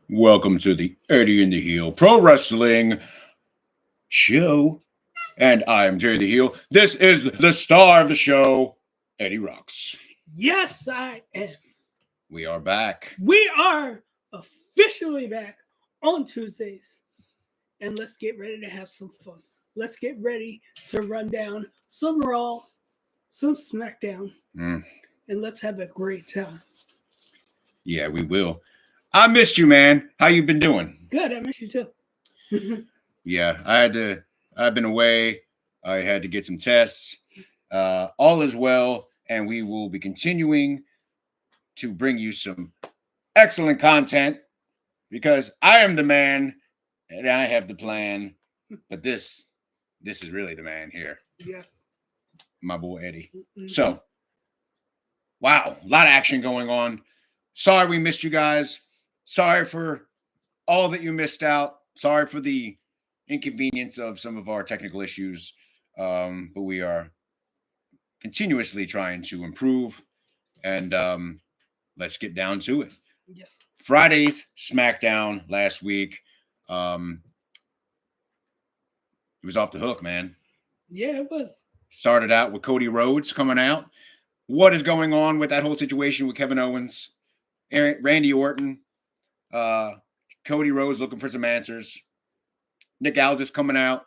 Welcome to the Eddie in the Heel Pro Wrestling Show. And I am Jerry the Heel. This is the star of the show, Eddie Rocks. Yes, I am. We are back. We are officially back on Tuesdays. And let's get ready to have some fun. Let's get ready to run down some Raw, some Smackdown, and let's have a great time. Yeah, we will. I missed you, man. How you been doing? Good, I miss you too. Yeah, I've been away. I had to get some tests. All is well, and we will be continuing to bring you some excellent content because I am the man and I have the plan. But this is really the man here. Yes. My boy Eddie. Mm-hmm. So, wow, a lot of action going on. Sorry we missed you guys. Sorry for all that you missed out. Sorry for the inconvenience of some of our technical issues. But we are continuously trying to improve. And let's get down to it. Yes. Friday's SmackDown last week. It was off the hook, man. Yeah, it was. Started out with Cody Rhodes coming out. What is going on with that whole situation with Kevin Owens, Randy Orton, Cody Rhodes looking for some answers, Nick Aldis coming out,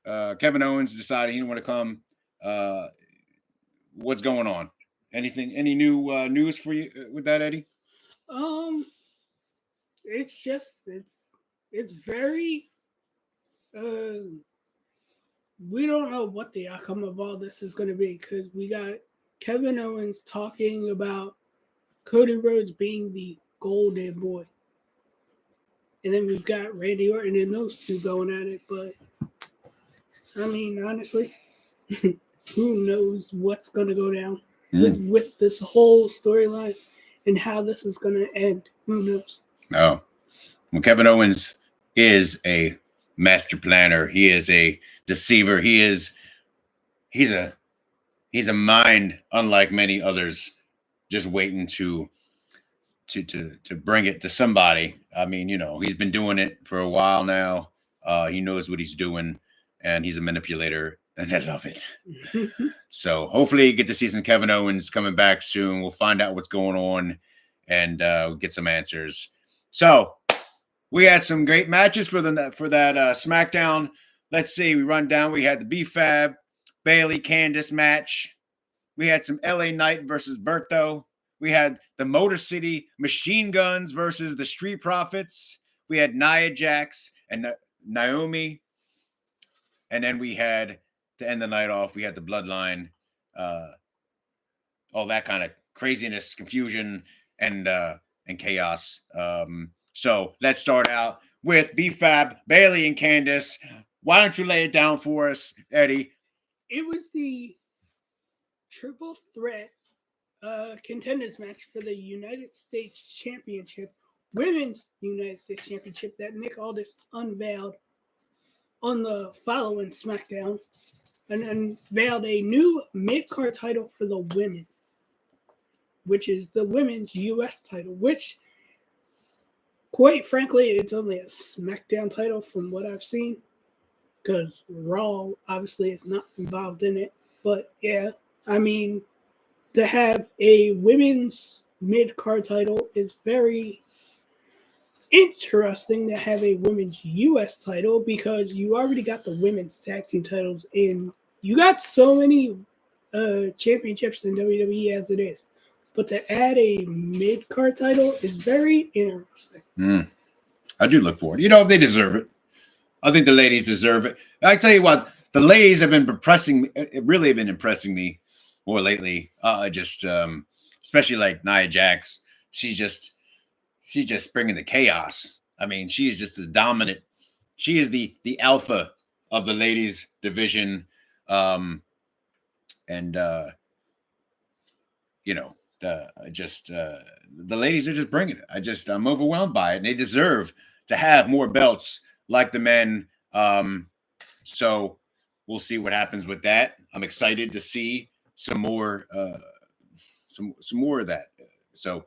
Kevin Owens decided he didn't want to come. What's going on? Any new news for you with that, Eddie? It's just it's very we don't know what the outcome of all this is going to be because we got Kevin Owens talking about Cody Rhodes being the golden boy. And then we've got Randy Orton and those two going at it. But, I mean, honestly, who knows what's going to go down with this whole storyline and how this is going to end. Who knows? Oh. Well, Kevin Owens is a master planner. He is a deceiver. He's a mind unlike many others, just waiting to bring it to somebody. I mean, he's been doing it for a while now. He knows what he's doing, and he's a manipulator, and I love it. So hopefully you get to see some Kevin Owens coming back soon. We'll find out what's going on and get some answers. So we had some great matches for that SmackDown. Let's see. We run down. We had the B-Fab, Bayley, Candice match. We had some LA Knight versus Berto. We had the Motor City Machine Guns versus the Street Profits. We had Nia Jax and Naomi. And then we had, to end the night off, we had the Bloodline. All that kind of craziness, confusion, and chaos. So let's start out with B-Fab, Bayley, and Candice. Why don't you lay it down for us, Eddie? It was the triple threat contenders match for the United States Championship, Women's United States Championship, that Nick Aldis unveiled on the following SmackDown and unveiled a new mid-card title for the women, which is the Women's U.S. title, which, quite frankly, it's only a SmackDown title from what I've seen, because Raw obviously is not involved in it. But yeah, I mean, to have a women's mid-card title is very interesting to have a women's U.S. title because you already got the women's tag team titles and you got so many championships in WWE as it is. But to add a mid-card title is very interesting. I do look forward. They deserve it. I think the ladies deserve it. I tell you what, the ladies have been really have been impressing me more lately. Especially like Nia Jax. She's just bringing the chaos. I mean, she's just the dominant. She is the alpha of the ladies division. The ladies are just bringing it. I'm overwhelmed by it, and they deserve to have more belts like the men. So we'll see what happens with that. I'm excited to see some more of that. So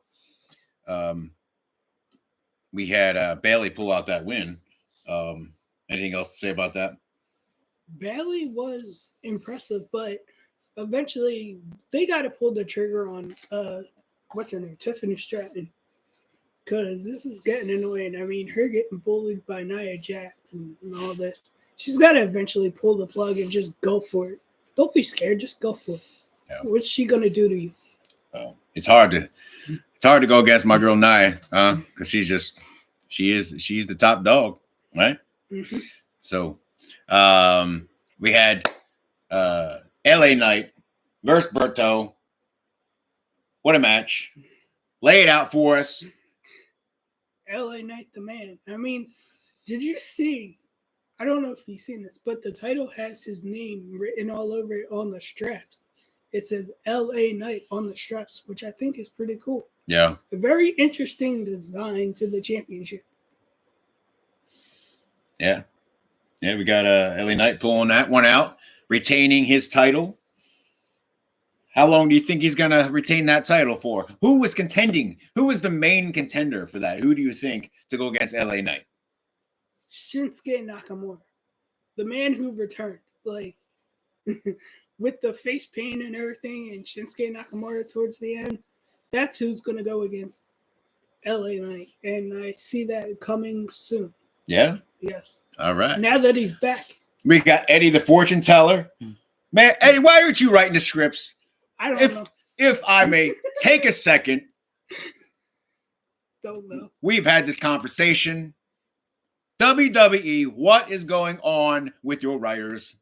we had Bailey pull out that win. Anything else to say about that? Bailey was impressive, but eventually they got to pull the trigger on what's her name, Tiffany Stratton, because this is getting annoying. I mean, her getting bullied by Nia Jax and all this. She's got to eventually pull the plug and just go for it. Don't be scared. Just go for it. Yeah. What's she gonna do to you? It's hard to go against my girl Nia, because she's the top dog, right? Mm-hmm. So, we had LA Knight versus Berto. What a match! Lay it out for us. LA Knight, the man. I mean, did you see? I don't know if you've seen this, but the title has his name written all over it on the straps. It says LA Knight on the straps, which I think is pretty cool. Yeah. A very interesting design to the championship. Yeah. Yeah, we got LA Knight pulling that one out, retaining his title. How long do you think he's going to retain that title for? Who was contending? Who was the main contender for that? Who do you think to go against LA Knight? Shinsuke Nakamura, the man who returned, like with the face paint and everything, and Shinsuke Nakamura towards the end. That's who's going to go against LA Knight, and I see that coming soon. Yeah? Yes. All right. Now that he's back. We got Eddie the Fortune Teller. Man, Eddie, why aren't you writing the scripts? I don't know. If I may take a second. Don't know. We've had this conversation. WWE, what is going on with your writers?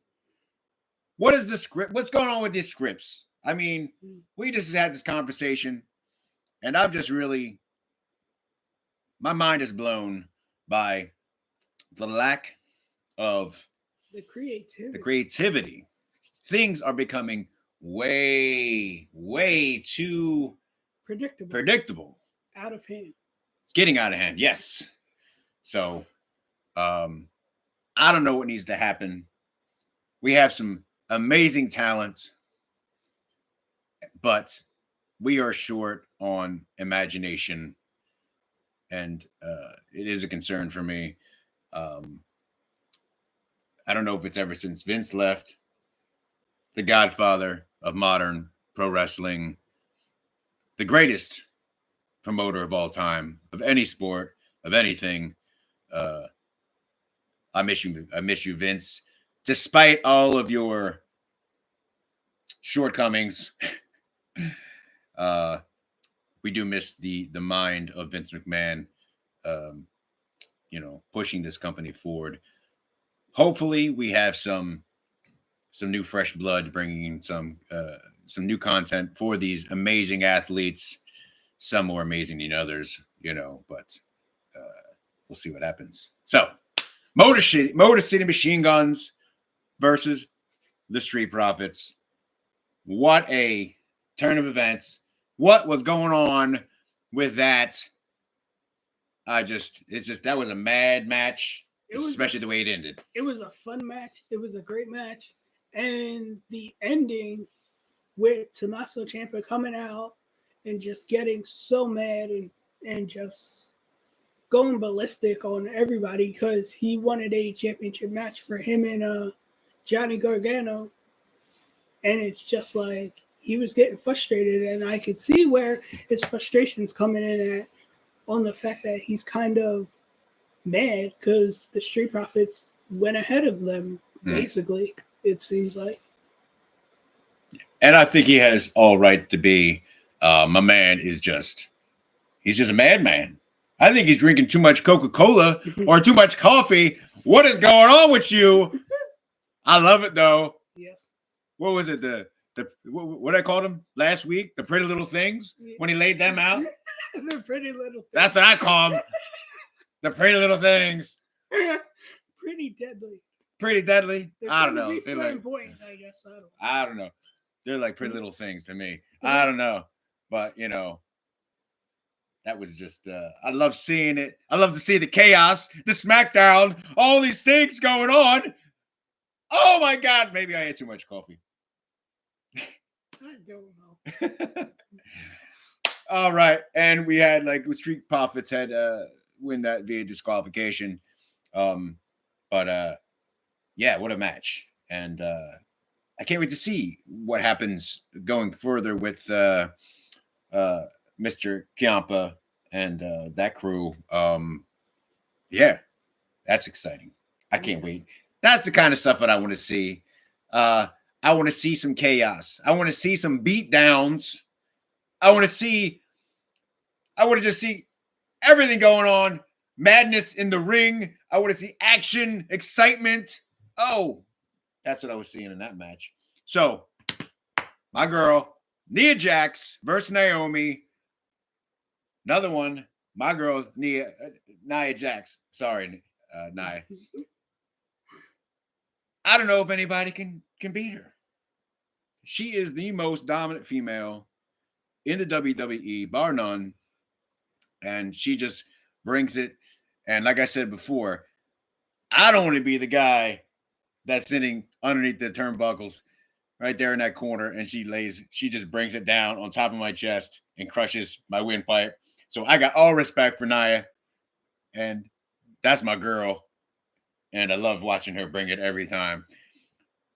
What is the script? What's going on with these scripts? I mean, we just had this conversation, and I'm just really, my mind is blown by the lack of the creativity. Things are becoming way too predictable. Out of hand. It's getting out of hand. Yes. So, I don't know what needs to happen. We have some amazing talent, but we are short on imagination, and it is a concern for me. I don't know if it's ever since Vince left, the godfather of modern pro wrestling, the greatest promoter of all time, of any sport, of anything. I miss you, Vince. Despite all of your shortcomings, we do miss the mind of Vince McMahon, pushing this company forward. Hopefully, we have some new fresh blood, bringing some new content for these amazing athletes. Some more amazing than others, but we'll see what happens. So, Motor City Machine Guns versus the Street Profits. What a turn of events. What was going on with that? That was a mad match, especially the way it ended. It was a fun match. It was a great match. And the ending with Tommaso Ciampa coming out and just getting so mad and just going ballistic on everybody because he wanted a championship match for him and Johnny Gargano. And it's just like he was getting frustrated, and I could see where his frustration's coming in at on the fact that he's kind of mad because the Street Profits went ahead of them, basically, it seems like. And I think he has all right to be. My man is he's just a madman. I think he's drinking too much Coca-Cola or too much coffee. What is going on with you? I love it, though. Yes. What was it? What I called him last week? The Pretty Little Things? When he laid them out? The Pretty Little Things. That's what I call them. The Pretty Little Things. Pretty deadly. Pretty deadly? I don't know. They're like, I guess. I don't know. They're like Pretty Little Things to me. I don't know. But, that was just, I love seeing it. I love to see the chaos, the Smackdown, all these things going on. Oh, my God. Maybe I had too much coffee. I don't know. All right. And we had, Street Profits had win that via disqualification. But yeah, what a match. And I can't wait to see what happens going further with Mr. Ciampa and that crew. Yeah, that's exciting. I can't wait. That's the kind of stuff that I want to see. I want to see some chaos. I want to see some beat downs. I want to just see everything going on. Madness in the ring. I want to see action, excitement. Oh, that's what I was seeing in that match. So, my girl, Nia Jax versus Naomi. Another one, my girl, Nia Jax. Sorry, Nia. I don't know if anybody can beat her. She is the most dominant female in the WWE, bar none. And she just brings it. And like I said before, I don't want to be the guy that's sitting underneath the turnbuckles right there in that corner, and she just brings it down on top of my chest and crushes my windpipe. So I got all respect for Nia, and that's my girl, and I love watching her bring it every time.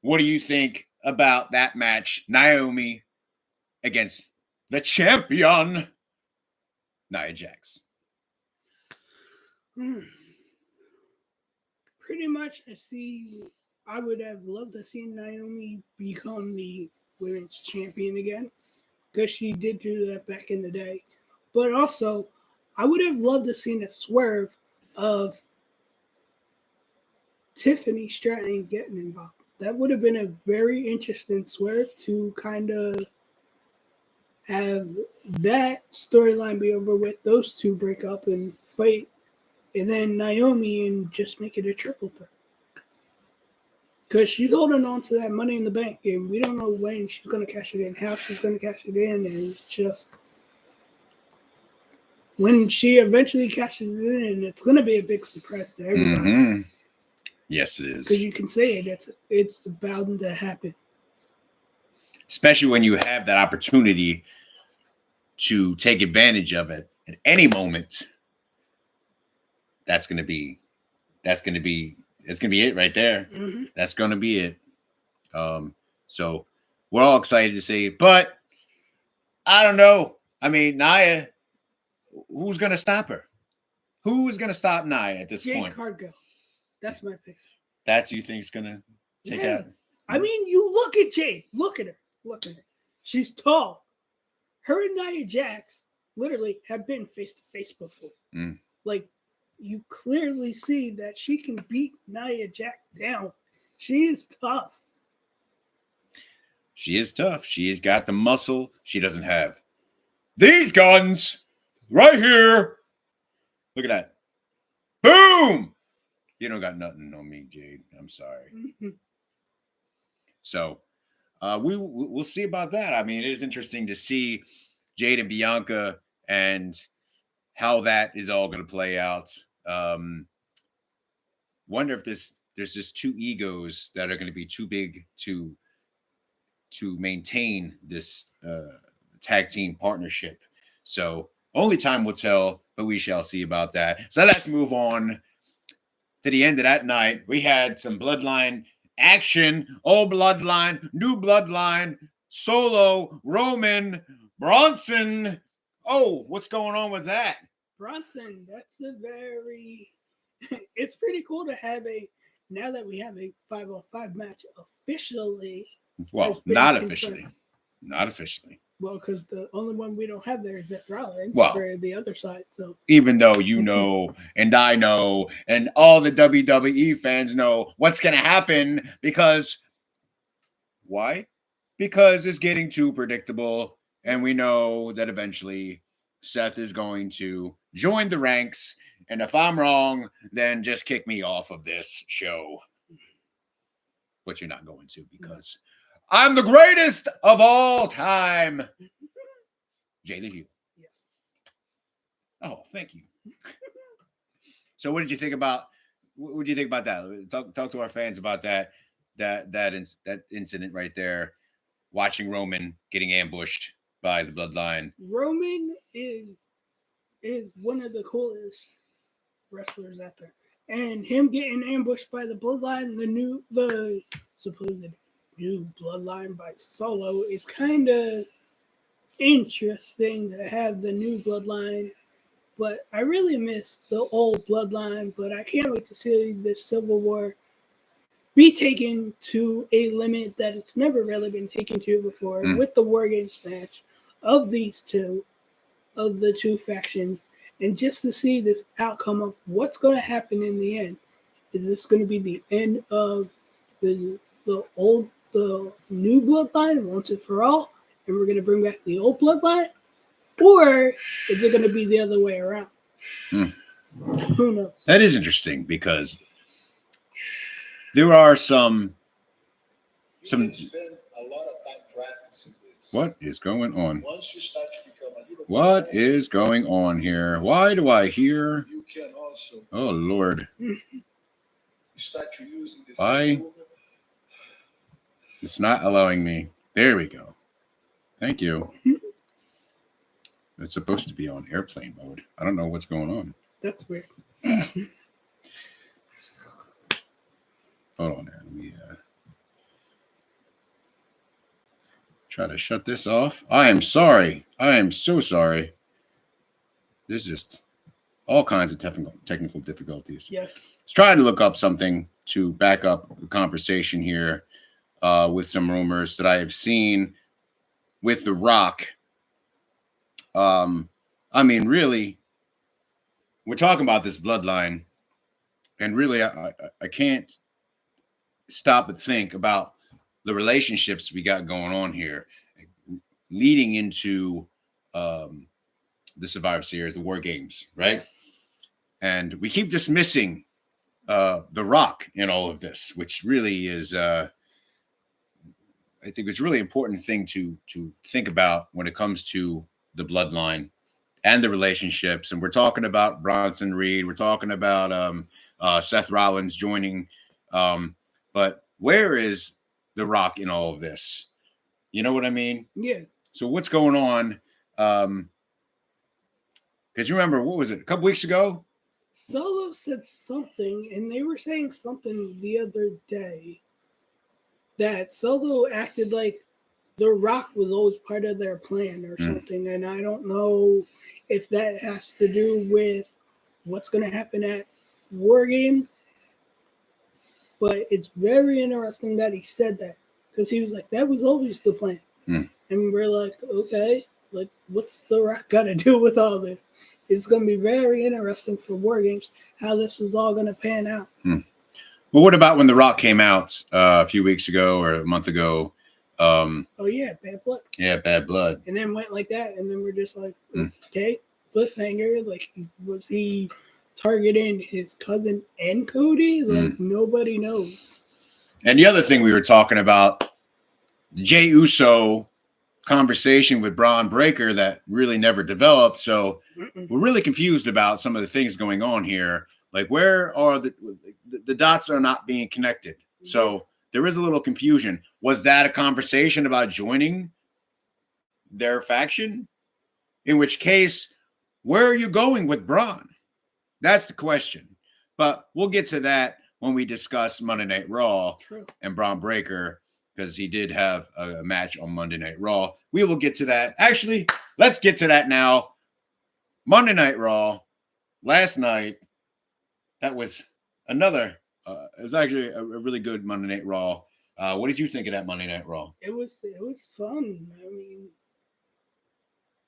What do you think about that match, Naomi against the champion, Nia Jax? Pretty much, I would have loved to see Naomi become the women's champion again, because she did do that back in the day. But also, I would have loved to see a swerve of Tiffany Stratton getting involved. That would have been a very interesting swerve to kind of have that storyline be over with, those two break up and fight, and then Naomi and just make it a triple threat. Because she's holding on to that Money in the Bank, and we don't know when she's going to cash it in, how she's going to cash it in, and it's just when she eventually cashes it in, it's going to be a big surprise to everybody. Mm-hmm. Yes, it is. Because you can say it's bound to happen. Especially when you have that opportunity to take advantage of it at any moment. It's going to be it right there. Mm-hmm. That's going to be it. So we're all excited to see it, but I don't know. I mean, Nia, who's going to stop her? Who is going to stop Nia at this point? Jade Cargill. That's my pick. That's who you think is going to take out? I mean, you look at Jade. Look at her. Look at her. She's tall. Her and Nia Jax literally have been face to face before. Like, you clearly see that she can beat Nia Jax down. She is tough. She is tough. She's got the muscle. She doesn't have these guns right here. Look at that. Boom! You don't got nothing on me, Jade. I'm sorry. Mm-hmm. So we'll see about that. I mean, it is interesting to see Jade and Bianca and how that is all going to play out. Wonder if there's just two egos that are going to be too big to maintain this tag team partnership. So only time will tell, but we shall see about that. So let's move on to the end of that night. We had some bloodline action, old bloodline, new bloodline, Solo, Roman, Bronson. Oh, what's going on with that? Bronson, it's pretty cool to have now that we have a 5-on-5 match officially. Well, not officially. Not officially. Well, because the only one we don't have there is Seth Rollins for the other side. So even though you know, and I know, and all the WWE fans know what's going to happen, because why? Because it's getting too predictable, and we know that eventually Seth is going to join the ranks. And if I'm wrong, then just kick me off of this show. But you're not going to, because I'm the greatest of all time. Jay the Heel. Yes. Oh, thank you. So what did you think about that? Talk to our fans about that incident right there, watching Roman getting ambushed by the bloodline. Roman is one of the coolest wrestlers out there. And him getting ambushed by the Bloodline, the supposed new Bloodline by Solo, is kind of interesting to have the new Bloodline. But I really miss the old Bloodline. But I can't wait to see this Civil War be taken to a limit that it's never really been taken to before with the War Games match of the two factions, and just to see this outcome of what's going to happen in the end. Is this going to be the end of the new bloodline once and for all, and we're going to bring back the old bloodline, or is it going to be the other way around? Who knows? That is interesting because there are some. Spend a lot of time practicing this. What is going on? Once you start to become a little What is going on here? Why do I hear? You can also. Oh Lord! You start to using this. Why? It's not allowing me. There we go. Thank you. It's supposed to be on airplane mode. I don't know what's going on. That's weird. Hold on there. Let me try to shut this off. I am sorry. I am so sorry. There's just all kinds of technical difficulties. Yes. Let's try to look up something to back up the conversation here with some rumors that I have seen with The Rock. I mean, really, we're talking about this bloodline, and really, I can't stop and think about the relationships we got going on here, leading into the Survivor Series, the War Games, right? Yes. And we keep dismissing The Rock in all of this, which really is, I think, it's a really important thing to think about when it comes to the bloodline and the relationships. And we're talking about Bronson Reed, we're talking about Seth Rollins joining, but where is The Rock in all of this? You know what I mean? Yeah. So what's going on? Because you remember, what was it, a couple weeks ago? Solo said something, and they were saying something the other day that Solo acted like The Rock was always part of their plan or something. And I don't know if that has to do with what's going to happen at War Games. But it's very interesting that he said that, because he was like, that was always the plan. And we're like, okay, like, what's The Rock got to do with all this? It's going to be very interesting for War Games how this is all going to pan out. Well, what about when The Rock came out a few weeks ago or a month ago? Oh, yeah, Bad Blood. Yeah, Bad Blood. And then went like that, and then we're just like, okay, cliffhanger. Like, was he targeting his cousin and Cody? Like, nobody knows. And the other thing we were talking about, Jey Uso conversation with Braun Breaker that really never developed. So we're really confused about some of the things going on here. Like, where are the dots are not being connected. So there is a little confusion. Was that a conversation about joining their faction? In which case, where are you going with Braun? That's the question. But we'll get to that when we discuss Monday Night Raw and Braun Breaker, because he did have a match on Monday Night Raw. We will get to that. Actually, let's get to that now. Monday Night Raw, last night, that was another, it was actually a really good Monday Night Raw. What did you think of that Monday Night Raw? It was fun. I mean,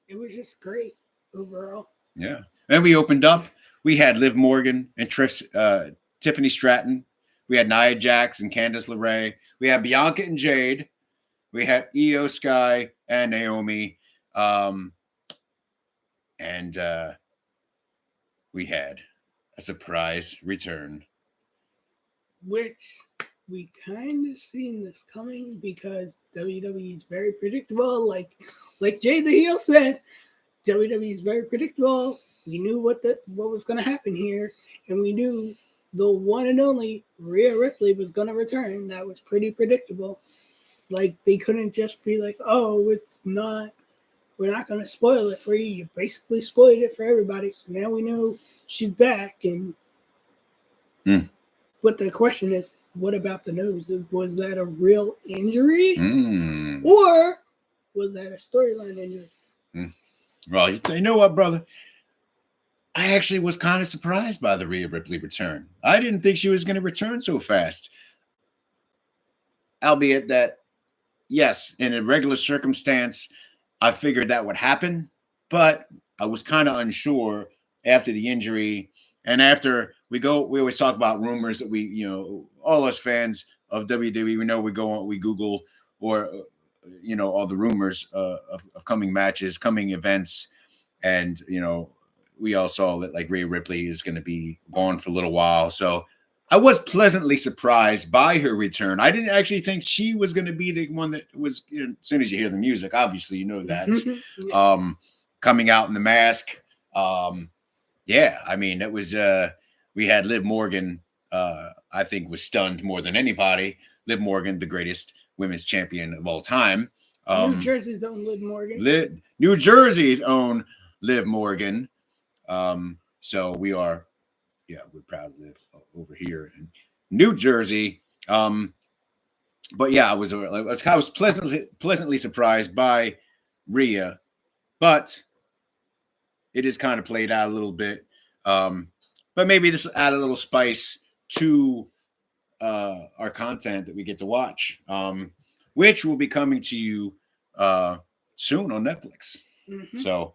it was just great overall. Yeah. And we opened up. We had Liv Morgan and Tiffany Stratton. We had Nia Jax and Candice LeRae. We had Bianca and Jade. We had Io Sky and Naomi. And we had a surprise return. Which we kind of seen this coming, because WWE is very predictable. Like Jay the Heel said, WWE is very predictable. We knew what was going to happen here, and we knew the one and only Rhea Ripley was going to return. That was pretty predictable. Like, they couldn't just be like, oh, it's not we're not going to spoil it for you. You basically spoiled it for everybody. So now we know she's back. And But the question is, what about the nose? Was that a real injury? Or was that a storyline injury? Well, you know what, brother? I actually was kind of surprised by the Rhea Ripley return. I didn't think she was going to return so fast. Albeit that, yes, in a regular circumstance, I figured that would happen, but I was kind of unsure after the injury. And after we always talk about rumors that all us fans of WWE, we know we go on, we Google or, all the rumors of coming matches, coming events. And, we all saw that like Rhea Ripley is going to be gone for a little while. So I was pleasantly surprised by her return. I didn't actually think she was going to be the one that was, as soon as you hear the music, obviously, you know that. Coming out in the mask. Yeah, I mean, it was, we had Liv Morgan, I think was stunned more than anybody. Liv Morgan, the greatest women's champion of all time. New Jersey's own Liv Morgan. New Jersey's own Liv Morgan. So we're proud to live over here in New Jersey. But yeah, I was pleasantly surprised by Rhea, but it is kind of played out a little bit. But maybe this will add a little spice to our content that we get to watch, which will be coming to you soon on Netflix. So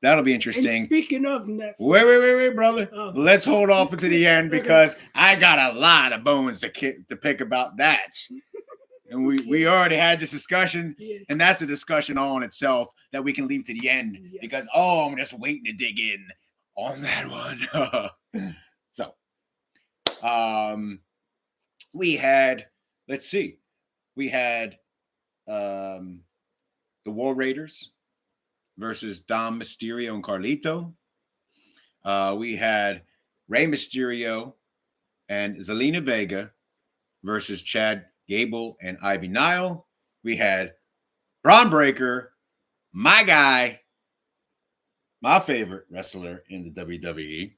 that'll be interesting. And speaking of Netflix. Wait, brother. Oh. Let's hold off until the end because I got a lot of bones to pick about that. And we already had this discussion, and that's a discussion all in itself that we can leave to the end because, I'm just waiting to dig in on that one. So, we had the War Raiders versus Dom Mysterio and Carlito. We had Rey Mysterio and Zelina Vega versus Chad Gable and Ivy Nile. We had Braun Breaker, my guy, my favorite wrestler in the WWE,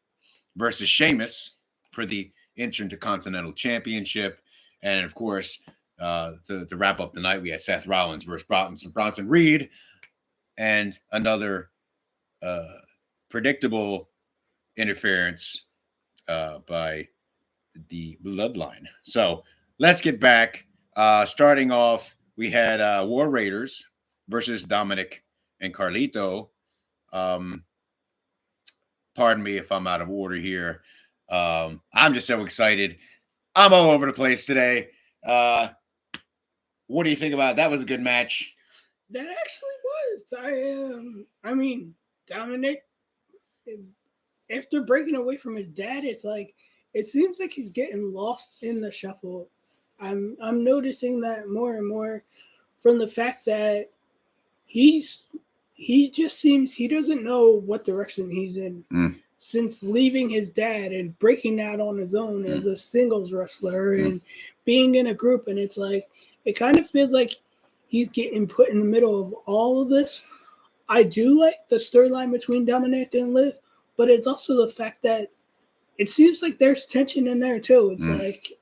versus Sheamus for the Intercontinental Championship. And of course, to wrap up the night, we had Seth Rollins versus Bronson Reed. And another predictable interference by the Bloodline. So let's get back. Starting off, we had War Raiders versus Dominic and Carlito. Pardon me if I'm out of order here. I'm just so excited. I'm all over the place today. What do you think about it? That was a good match. That actually was. I mean, Dominic, after breaking away from his dad, it seems like he's getting lost in the shuffle. I'm noticing that more and more from the fact that he just seems he doesn't know what direction he's in since leaving his dad and breaking out on his own as a singles wrestler and being in a group, and it's like it kind of feels like he's getting put in the middle of all of this. I do like the storyline between Dominic and Liv, but it's also the fact that it seems like there's tension in there too. It's like,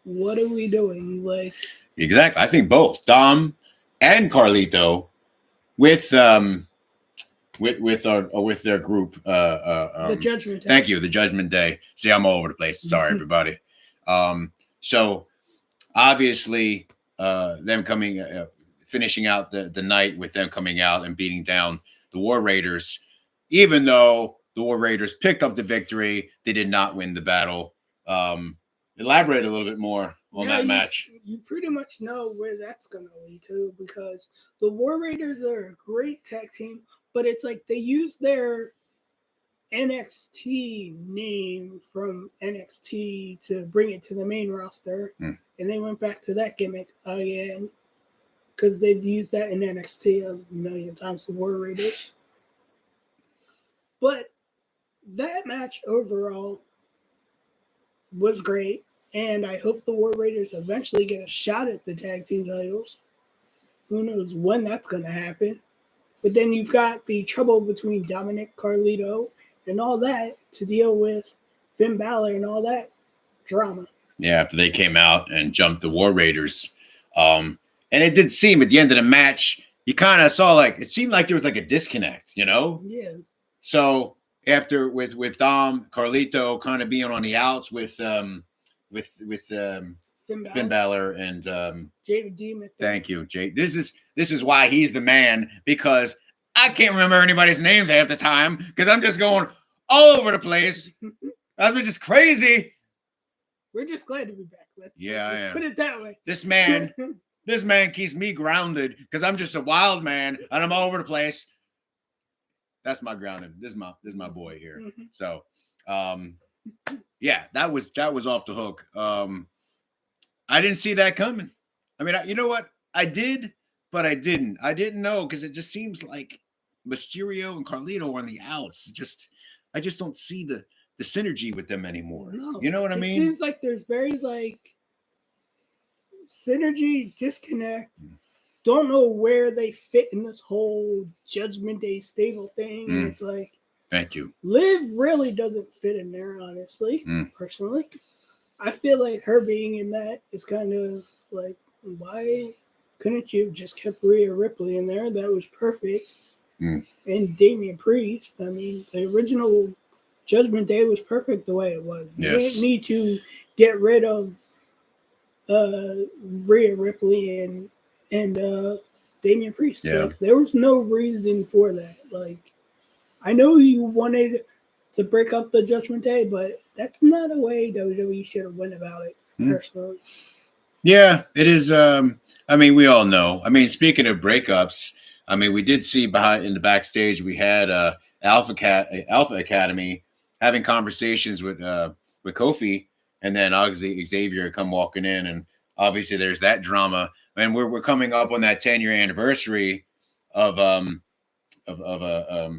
what are we doing? Like, exactly. I think both Dom and Carlito with their group. The Judgment Day. Thank you, the Judgment Day. See, I'm all over the place. Sorry, everybody. So obviously, them coming, finishing out the night with them coming out and beating down the War Raiders, even though the War Raiders picked up the victory, they did not win the battle. Elaborate a little bit more on that match. You pretty much know where that's going to lead to because the War Raiders are a great tag team, but it's like they use their NXT name from NXT to bring it to the main roster, and they went back to that gimmick again because they've used that in NXT a million times, the War Raiders. But that match overall was great, and I hope the War Raiders eventually get a shot at the tag team titles. Who knows when that's going to happen? But then you've got the trouble between Dominic, Carlito, and all that to deal with Finn Balor and all that drama. Yeah, after they came out and jumped the War Raiders. And it did seem at the end of the match, you kind of saw it seemed like there was a disconnect, Yeah. So after with Dom, Carlito kind of being on the outs with Finn Balor and JD. Thank you, Jay. This is why he's the man, because I can't remember anybody's names half the time because I'm just going all over the place. I've been just crazy. We're just glad to be back. I am. Put it that way. This man keeps me grounded because I'm just a wild man and I'm all over the place. That's my grounding. This is my boy here. Mm-hmm. So, yeah, that was off the hook. I didn't see that coming. I mean, you know what? I did, but I didn't. I didn't know because it just seems like Mysterio and Carlito are on the outs. I just don't see the synergy with them anymore. No, you know what I mean? It seems like there's very synergy disconnect. Don't know where they fit in this whole Judgment Day stable thing. It's like, thank you. Liv really doesn't fit in there, honestly. Personally, I feel like her being in that is kind of like, why couldn't you have just kept Rhea Ripley in there? That was perfect. And Damian Priest. I mean, the original Judgment Day was perfect the way it was. You didn't need to get rid of Rhea Ripley and Damian Priest. Yeah. There was no reason for that. I know you wanted to break up the Judgment Day, but that's not a way WWE should have went about it, personally. Yeah, it is. I mean, we all know. I mean, speaking of breakups, I mean, we did see in the backstage, we had Alpha Academy having conversations with Kofi, and then obviously Xavier come walking in, and obviously there's that drama. And we're coming up on that 10-year anniversary of the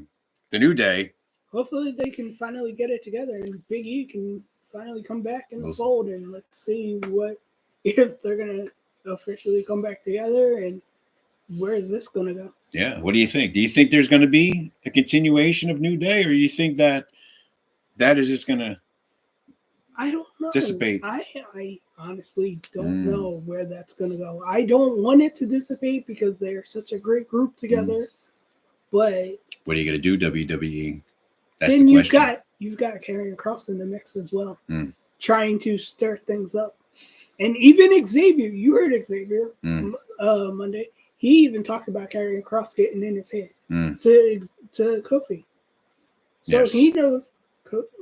New Day. Hopefully they can finally get it together, and Big E can finally come back in the fold, and let's see if they're gonna officially come back together, and where is this gonna go? Yeah, what do you think? Do you think there's going to be a continuation of New Day, or do you think that is just going to? I don't know. Dissipate. I honestly don't know where that's going to go. I don't want it to dissipate because they're such a great group together. But what are you going to do, WWE? That's then you've got Karrion Kross in the mix as well, trying to stir things up, and even Xavier. You heard Xavier Monday. He even talked about Karrion Kross getting in his head to Kofi. So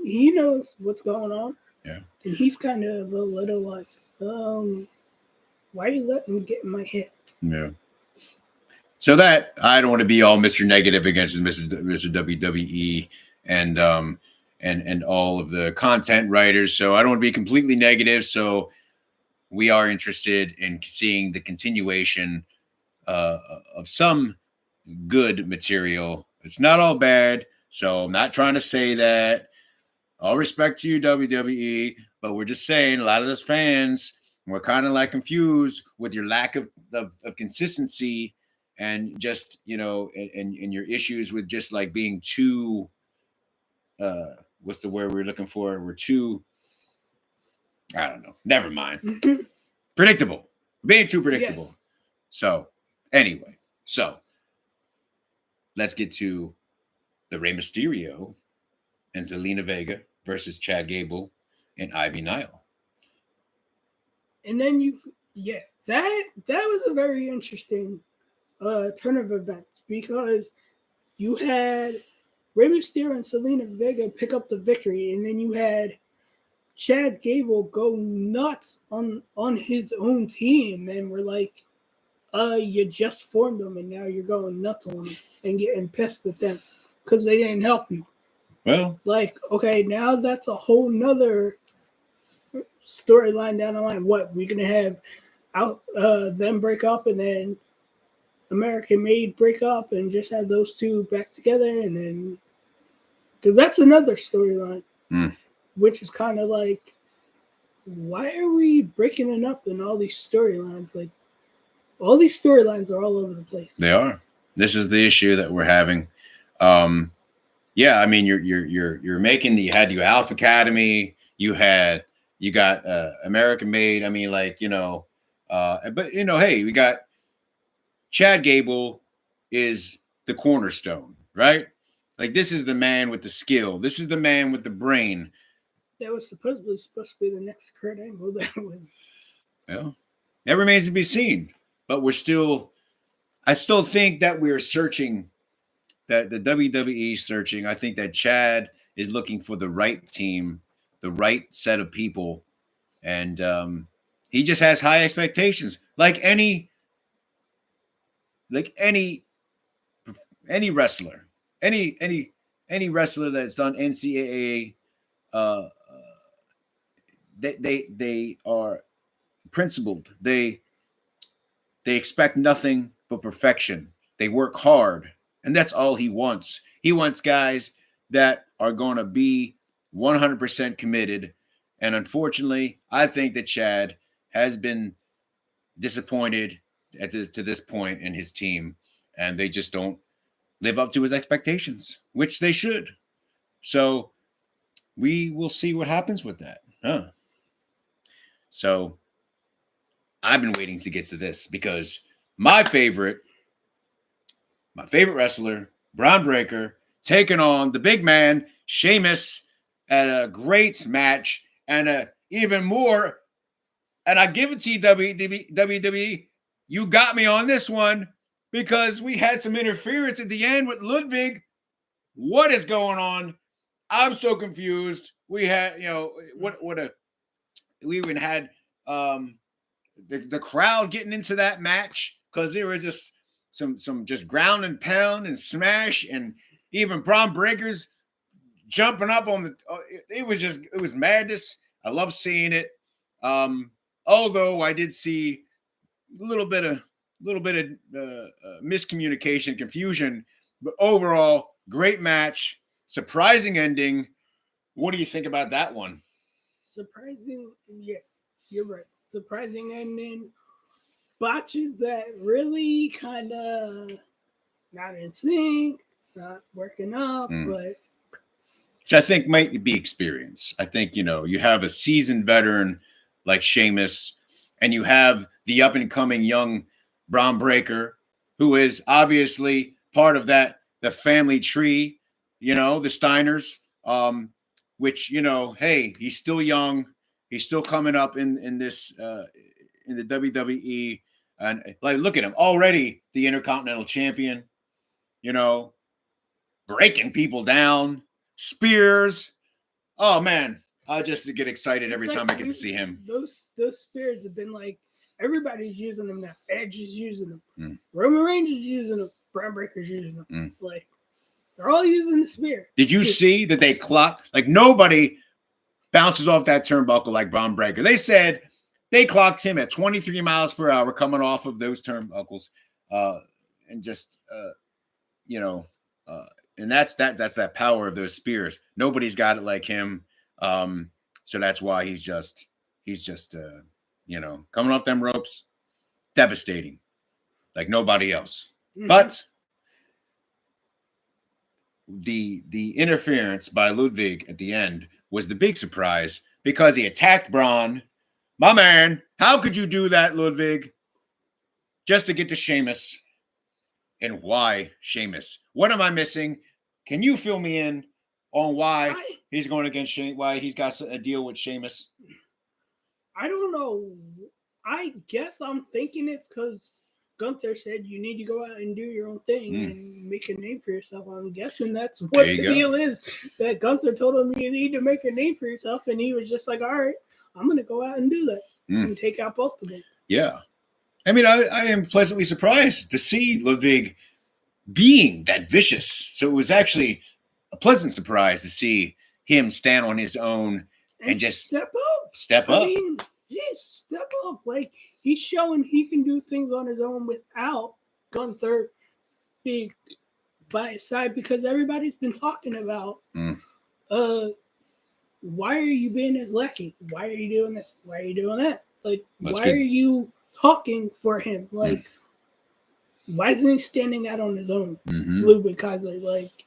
he knows what's going on. Yeah. And he's kind of a little like, why are you letting me get in my head? Yeah. So that I don't want to be all Mr. Negative against Mr. WWE and all of the content writers. So I don't want to be completely negative. So we are interested in seeing the continuation of some good material. It's not all bad, so I'm not trying to say that. All respect to you, WWE, but we're just saying a lot of those fans, we're kind of confused with your lack of consistency and just, and your issues with just being too, what's the word we're looking for? We're too, I don't know. Never mind. Predictable. Being too predictable. Yes. So, anyway, let's get to the Rey Mysterio and Zelina Vega versus Chad Gable and Ivy Nile. And then that was a very interesting turn of events because you had Rey Mysterio and Zelina Vega pick up the victory, and then you had Chad Gable go nuts on his own team, and we're like, you just formed them, and now you're going nuts on them and getting pissed at them because they didn't help you. Well, okay, now that's a whole nother storyline down the line. What, we're gonna have them break up, and then American Made break up, and just have those two back together, and then because that's another storyline, which is kind of like, why are we breaking it up in all these storylines? All these storylines are all over the place. They are. This is the issue that we're having. Yeah, I mean, you're making you had your Alpha Academy, you got American Made. I mean, like, but hey, we got Chad Gable is the cornerstone, right? Like, this is the man with the skill. This is the man with the brain. That was supposed to be the next Kurt Angle. That was. Well, that remains to be seen. But I still think that we're searching, that the WWE is searching. I think that Chad is looking for the right team, the right set of people, and he just has high expectations, like any wrestler, any wrestler that's done NCAA. They are principled. They expect nothing but perfection. They work hard, and that's all he wants. He wants guys that are going to be 100% committed. And unfortunately, I think that Chad has been disappointed to this point in his team, and they just don't live up to his expectations, which they should. So we will see what happens with that. So I've been waiting to get to this because my favorite wrestler, Braun Breaker, taking on the big man, Sheamus, at a great match, and even more. And I give it to you, WWE. You got me on this one because we had some interference at the end with Ludwig. What is going on? I'm so confused. We had, we even had the crowd getting into that match because there were just some just ground and pound and smash, and even Braun Breakers jumping up on the. It was madness. I love seeing it. Although I did see a little bit of miscommunication, confusion, but overall, great match, surprising ending. What do you think about that one? Surprising, yeah, you're right. Surprising ending. Botches that really kind of not in sync, not working up, but. Which I think might be experience. I think, you have a seasoned veteran like Sheamus, and you have the up-and-coming young Braun Breaker, who is obviously part of the family tree, the Steiners, which, hey, he's still young. He's still coming up in this in the WWE. And, like, look at him. Already the Intercontinental Champion, breaking people down. Spears. Oh, man. I just get excited every time I get to see him. Those spears have been like, everybody's using them now. Edge is using them. Roman Reigns is using them. Braun Breaker's using them. Like, they're all using the spear. Did you see that they clocked? Like, nobody bounces off that turnbuckle like Braun Breaker. They said they clocked him at 23 miles per hour coming off of those turnbuckles. And just, and that's that power of those spears. Nobody's got it like him. So that's why he's just coming off them ropes, devastating, like nobody else. But the interference by Ludwig at the end was the big surprise because he attacked Braun. My man, how could you do that, Ludwig? Just to get to Sheamus. And why Sheamus? What am I missing? Can you fill me in on why he's going against Sheamus? Why he's got a deal with Sheamus? I don't know. I guess I'm thinking it's because Gunther said you need to go out and do your own thing and make a name for yourself. I'm guessing that's what the deal is. That Gunther told him you need to make a name for yourself, and he was just like, all right, I'm going to go out and do that and take out both of them. Yeah. I mean, I am pleasantly surprised to see Ludwig being that vicious. So it was actually a pleasant surprise to see him stand on his own and just step up. I mean, yes, step up. Like, he's showing he can do things on his own without Gunther being by his side, because everybody's been talking about why are you being his lackey? Why are you doing this? Why are you doing that? Like, why are you talking for him? Like, Why isn't he standing out on his own? Mm-hmm. Ludwig Kaiser, like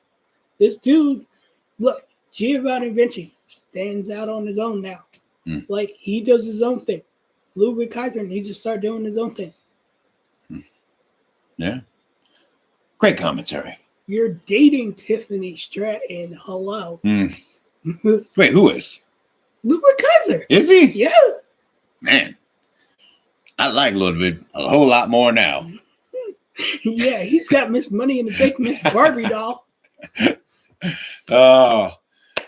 this dude. Look, Giovanni Vinci stands out on his own now. Mm. Like he does his own thing. Ludwig Kaiser needs to start doing his own thing. Yeah. Great commentary. You're dating Tiffany Stratton. Hello. Mm. Wait, who is? Ludwig Kaiser. Is he? Yeah. Man, I like Ludwig a whole lot more now. Yeah, he's got Miss Money in the Bank, Miss Barbie doll. Oh,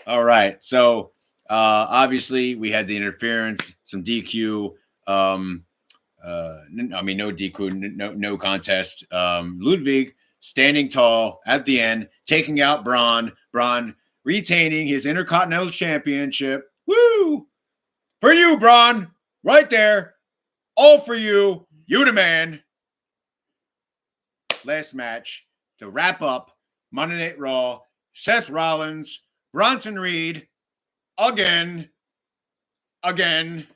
all right. So obviously we had the interference, some DQ. No DQ, no contest. Ludwig standing tall at the end, taking out Braun. Braun retaining his Intercontinental Championship. Woo! For you, Braun. Right there. All for you. You the man. Last match to wrap up Monday Night Raw. Seth Rollins, Bronson Reed, again. Yes.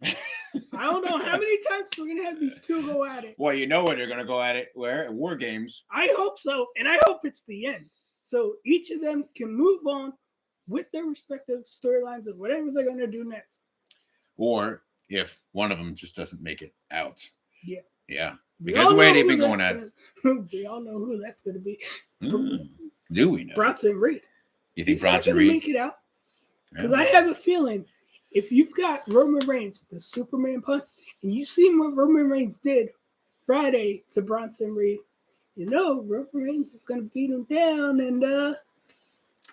I don't know how many times we're going to have these two go at it. Well, you know when they're going to go at it. Where? At War Games. I hope so, and I hope it's the end. So each of them can move on with their respective storylines of whatever they're going to do next. Or if one of them just doesn't make it out. Yeah. Yeah. Because the way they've been going at it. We all know who that's going to be. Do we know? Bronson Reed. You think He's Bronson not gonna Reed? make it out? Because Yeah. I have a feeling if you've got Roman Reigns, the Superman punch, and you see what Roman Reigns did Friday to Bronson Reed, you know Roman Reigns is going to beat him down. And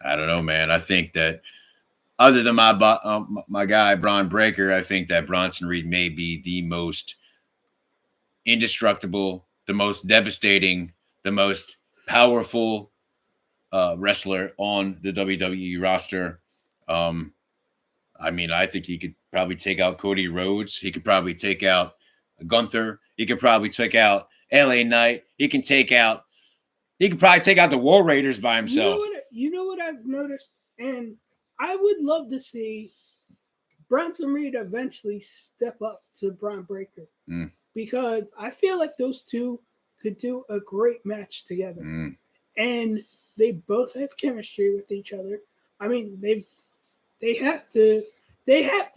I don't know, man. I think that other than my guy Braun Breaker, I think that Bronson Reed may be the most indestructible, the most devastating, the most powerful wrestler on the WWE roster. I mean, I think he could probably take out Cody Rhodes. He could probably take out Gunther. He could probably take out LA Knight. He could probably take out the War Raiders by himself. You know what I've noticed? And I would love to see Bronson Reed eventually step up to Braun Breaker. Because I feel like those two could do a great match together. And they both have chemistry with each other. I mean, they have to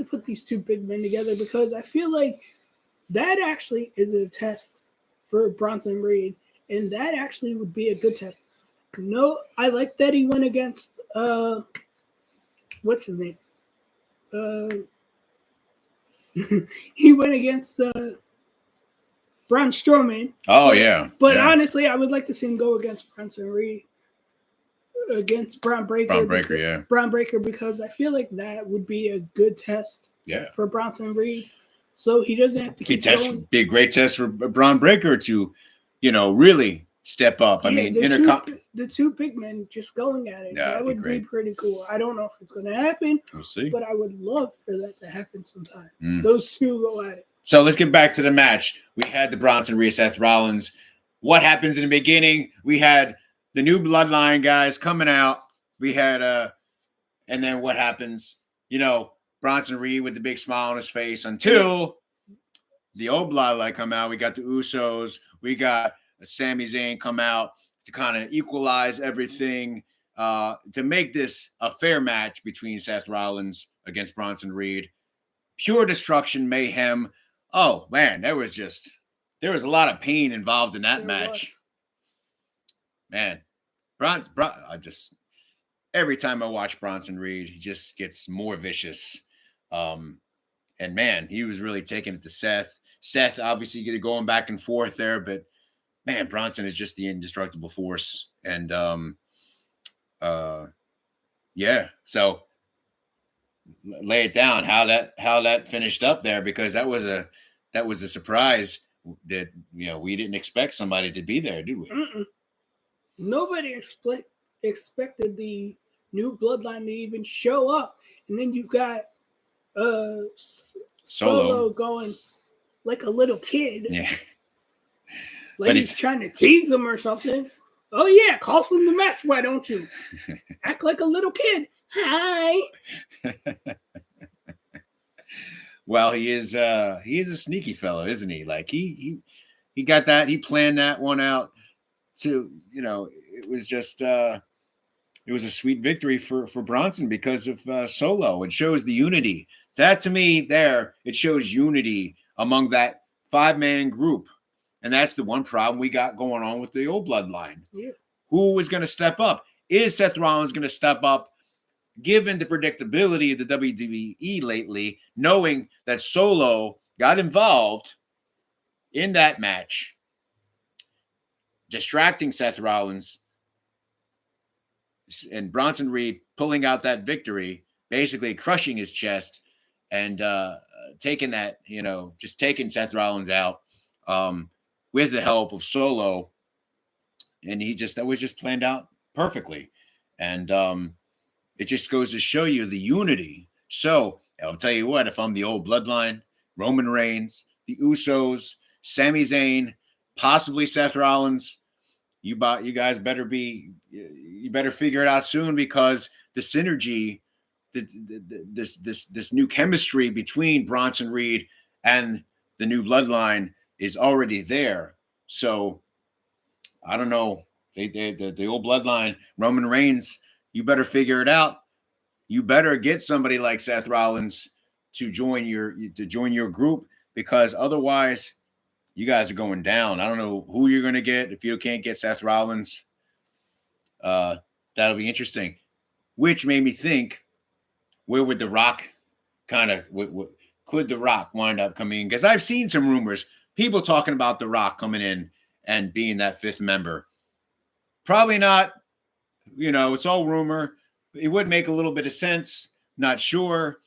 put these two big men together because I feel like that actually is a test for Bronson Reed, and that actually would be a good test. No, I like that he went against what's his name? He went against Braun Strowman. Oh, yeah. But yeah. honestly, I would like to see him go against Bronson Reed. Against Braun Breaker. Braun Breaker, because I feel like that would be a good test for Bronson Reed. So he doesn't have to keep going. Be a great test for Braun Breaker to, really step up. Yeah, I mean, the two big men just going at it. Yeah, that would be pretty cool. I don't know if it's going to happen. We'll see. But I would love for that to happen sometime. Those two go at it. So let's get back to the match. We had the Bronson Reed, Seth Rollins. What happens in the beginning? We had the new bloodline guys coming out. We had and then what happens? Bronson Reed with the big smile on his face until the old bloodline come out. We got the Usos. We got Sami Zayn come out to kind of equalize everything, to make this a fair match between Seth Rollins against Bronson Reed. Pure destruction, mayhem. Oh man, there was a lot of pain involved in that match. Man, every time I watch Bronson Reed, he just gets more vicious. And man, he was really taking it to Seth. Seth obviously going back and forth there, but man, Bronson is just the indestructible force. And so lay it down how that finished up there, because that was a surprise that we didn't expect somebody to be there, did we? Nobody expected the new bloodline to even show up, and then you've got Solo going like a little kid. Yeah, like he's trying to tease him or something. Oh yeah, cost him the match. Why don't you act like a little kid? Hi. Well, he is a sneaky fellow, isn't he? Like he got that, he planned that one out to, it was just it was a sweet victory for Bronson because of Solo. It shows the unity. That to me, there it shows unity among that 5-man group, and that's the one problem we got going on with the old bloodline. Yeah. Who is going to step up? Is Seth Rollins going to step up? Given the predictability of the WWE lately, knowing that Solo got involved in that match, distracting Seth Rollins, and Bronson Reed pulling out that victory, basically crushing his chest and taking that, just taking Seth Rollins out with the help of Solo. And that was just planned out perfectly. And it just goes to show you the unity. So I'll tell you what, if I'm the old bloodline, Roman Reigns, the Usos, Sami Zayn, possibly Seth Rollins, you guys you better figure it out soon, because the synergy, this new chemistry between Bronson Reed and the new bloodline is already there. So I don't know. The old bloodline, Roman Reigns, you better figure it out. You better get somebody like Seth Rollins to join your group, because otherwise you guys are going down. I don't know who you're going to get if you can't get Seth Rollins. That'll be interesting. Which made me think, where would The Rock could The Rock wind up coming in? Because I've seen some rumors, people talking about The Rock coming in and being that 5th member. Probably not. It's all rumor. It would make a little bit of sense. Not sure.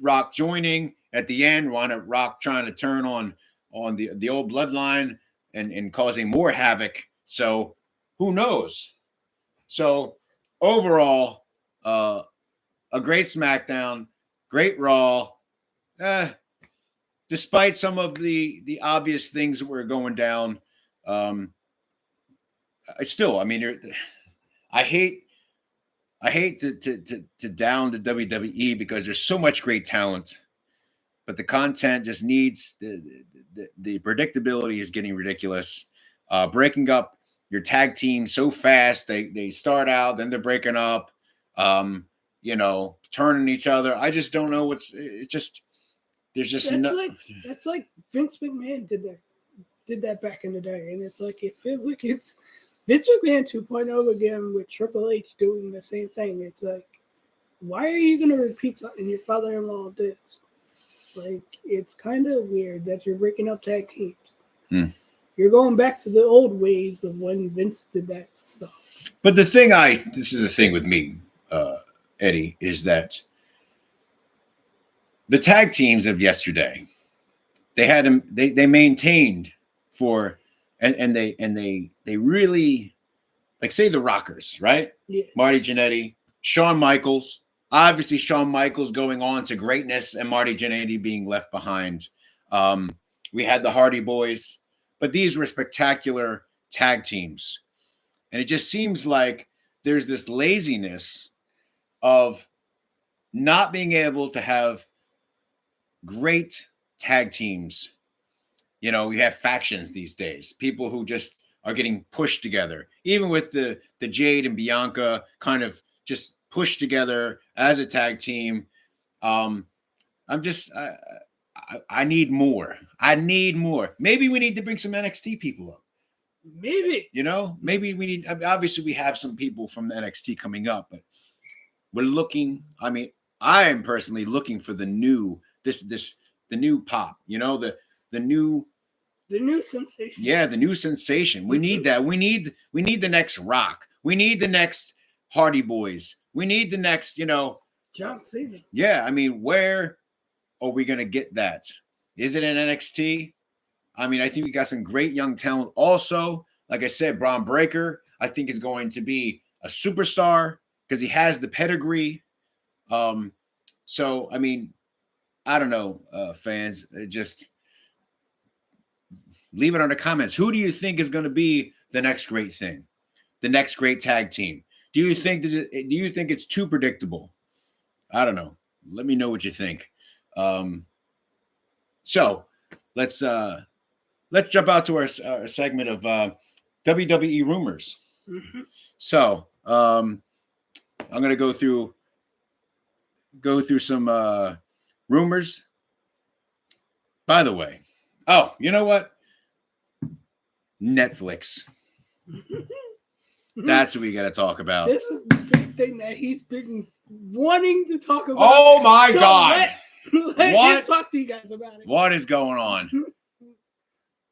Rock joining at the end, Rock trying to turn on the old bloodline and causing more havoc. So who knows? So overall, a great SmackDown, great Raw. Despite some of the obvious things that were going down, I hate to down the WWE, because there's so much great talent, but the content just needs the predictability is getting ridiculous. Breaking up your tag team so fast, they start out, then they're breaking up, turning each other. I just don't know that's like Vince McMahon did that back in the day, and it feels like it's Vince McMahon 2.0 again, with Triple H doing the same thing. It's like, why are you going to repeat something your father-in-law did? It's kind of weird that you're breaking up tag teams. You're going back to the old ways of when Vince did that stuff. But this is the thing with me, Eddie, is that the tag teams of yesterday, they maintained for, and they really, like, say the Rockers, right? Yeah. Marty Jannetty, Shawn Michaels. Obviously, Shawn Michaels going on to greatness and Marty Jannetty being left behind. We had the Hardy Boys, but these were spectacular tag teams. And it just seems like there's this laziness of not being able to have great tag teams. We have factions these days, people who just are getting pushed together, even with the Jade and Bianca kind of just pushed together as a tag team. I need more. I need more. Maybe we need to bring some NXT people up. Maybe. Maybe we need, obviously we have some people from the NXT coming up, but we're looking, I am personally looking for the new, the new pop, the new sensation. Yeah, the new sensation. We need that. We need the next Rock. We need the next Hardy Boys. We need the next, John Cena. Yeah, where are we going to get that? Is it in NXT? I think we got some great young talent also. Like I said, Braun Breaker, I think, is going to be a superstar because he has the pedigree. So, I don't know, fans, just leave it on the comments. Who do you think is going to be the next great thing? The next great tag team? Do you think it's too predictable? I don't know. Let me know what you think. So let's jump out to our segment of WWE rumors. Mm-hmm. So I'm gonna go through some rumors. By the way, oh, you know what? Netflix. That's what we got to talk about. This is the big thing that he's been wanting to talk about. Oh my God! Let What? him talk to you guys about it. What is going on?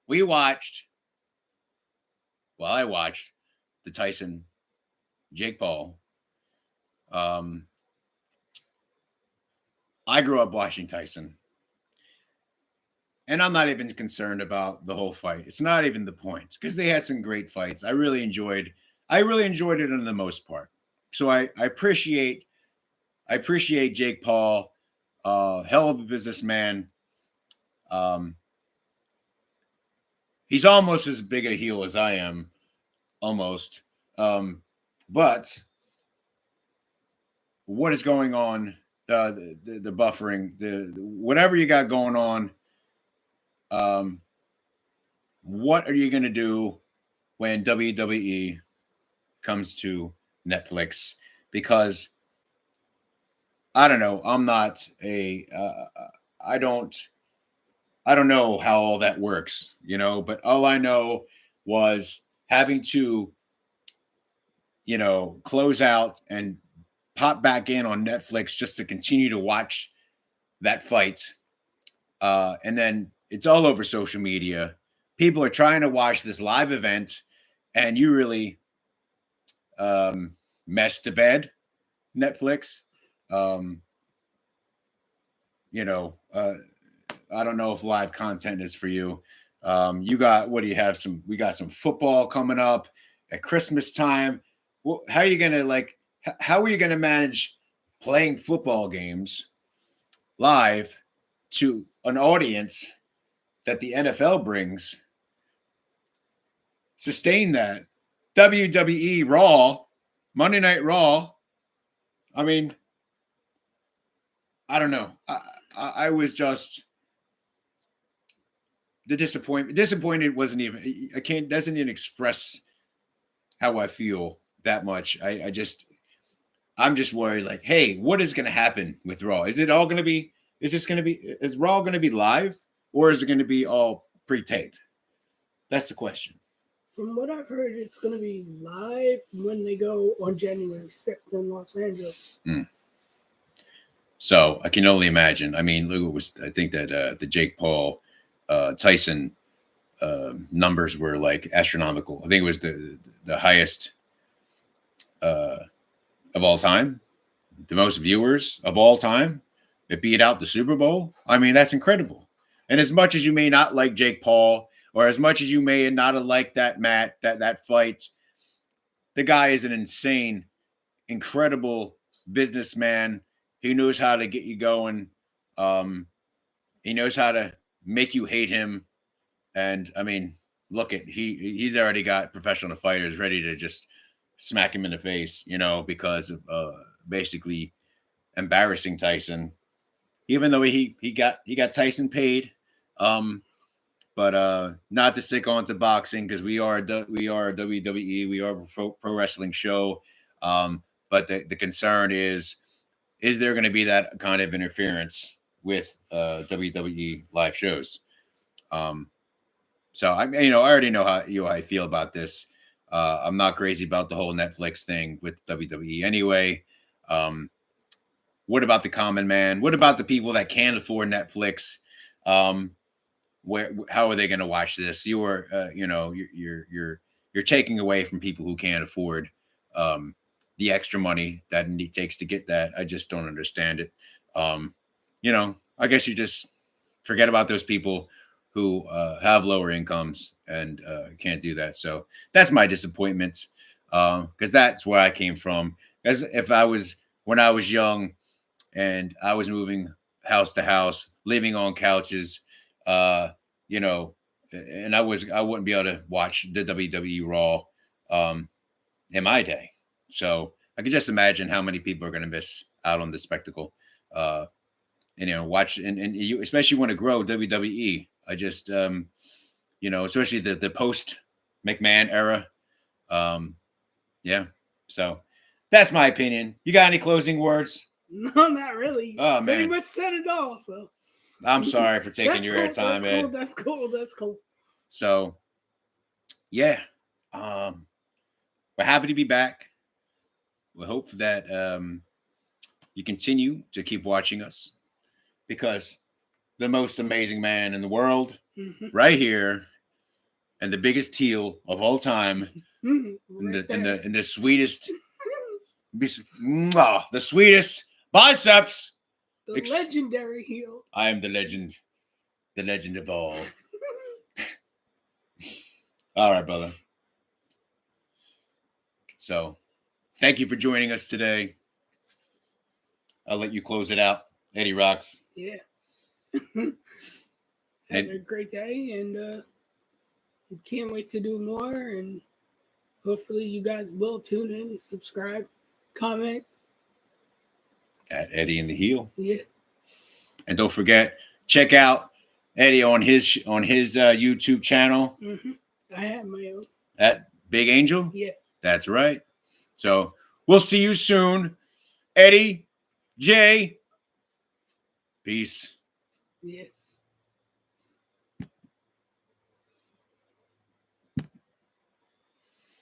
We watched. Well, I watched the Tyson, Jake Paul. I grew up watching Tyson. And I'm not even concerned about the whole fight. It's not even the point because they had some great fights. I really enjoyed it on the most part. So I appreciate Jake Paul, hell of a businessman. He's almost as big a heel as I am, almost. But what is going on? The buffering, the whatever you got going on. What are you going to do when WWE comes to Netflix? Because I don't know. I'm not a. I don't know how all that works, But all I know was having to, close out and pop back in on Netflix just to continue to watch that fight, and then it's all over social media. People are trying to watch this live event, and you really messed the bed, Netflix. I don't know if live content is for you. You got, what do you have? We got some football coming up at Christmas time. How are you going to how are you going to manage playing football games live to an audience that the NFL brings? Sustain that. WWE Raw, Monday Night Raw. I mean, I don't know. I was just the disappointment. Disappointed wasn't even. Doesn't even express how I feel that much. I'm just worried. Hey, what is going to happen with Raw? Is it all going to be? Is Raw going to be live, or is it going to be all pre-taped? That's the question. From what I've heard, it's going to be live when they go on January 6th in Los Angeles. So I can only imagine. I mean, I think that the Jake Paul, Tyson numbers were astronomical. I think it was the highest of all time, the most viewers of all time. It beat out the Super Bowl. I mean, that's incredible. And as much as you may not like Jake Paul, or as much as you may not have liked that fight, the guy is an insane, incredible businessman. He knows how to get you going. He knows how to make you hate him. And I mean, he's already got professional fighters ready to just smack him in the face, because of basically embarrassing Tyson. Even though he got Tyson paid, but not to stick on to boxing because we are WWE, we are a pro wrestling show. But the concern is there going to be that kind of interference with WWE live shows? So I already know how I feel about this. I'm not crazy about the whole Netflix thing with WWE anyway. What about the common man? What about the people that can't afford Netflix? How are they going to watch this? You're taking away from people who can't afford the extra money that it takes to get that. I just don't understand it. I guess you just forget about those people who have lower incomes and can't do that. So that's my disappointment, because that's where I came from. As if when I was young and I was moving house to house, living on couches, and I wouldn't be able to watch the WWE Raw in my day. So I could just imagine how many people are going to miss out on the spectacle watch and you especially want to grow WWE. I just especially the post McMahon era. Yeah. So that's my opinion. You got any closing words? No, not really. Oh, Pretty man. much said it all. So I'm sorry for taking That's your cool, airtime, Ed. That's cool. So yeah. We're happy to be back. We hope that you continue to keep watching us, because the most amazing man in the world, right here, and the biggest heel of all time, and the sweetest, the sweetest biceps. The legendary heel. I am the legend of all. All right, brother. So, thank you for joining us today. I'll let you close it out, Eddie Rocks. Yeah. Have a great day, and can't wait to do more. And hopefully, you guys will tune in, subscribe, comment. At Eddie and the Heel. Yeah. And don't forget, check out Eddie on his YouTube channel. I have my own. At Big Angel? Yeah. That's right. So we'll see you soon. Eddie, Jay, peace. Yeah.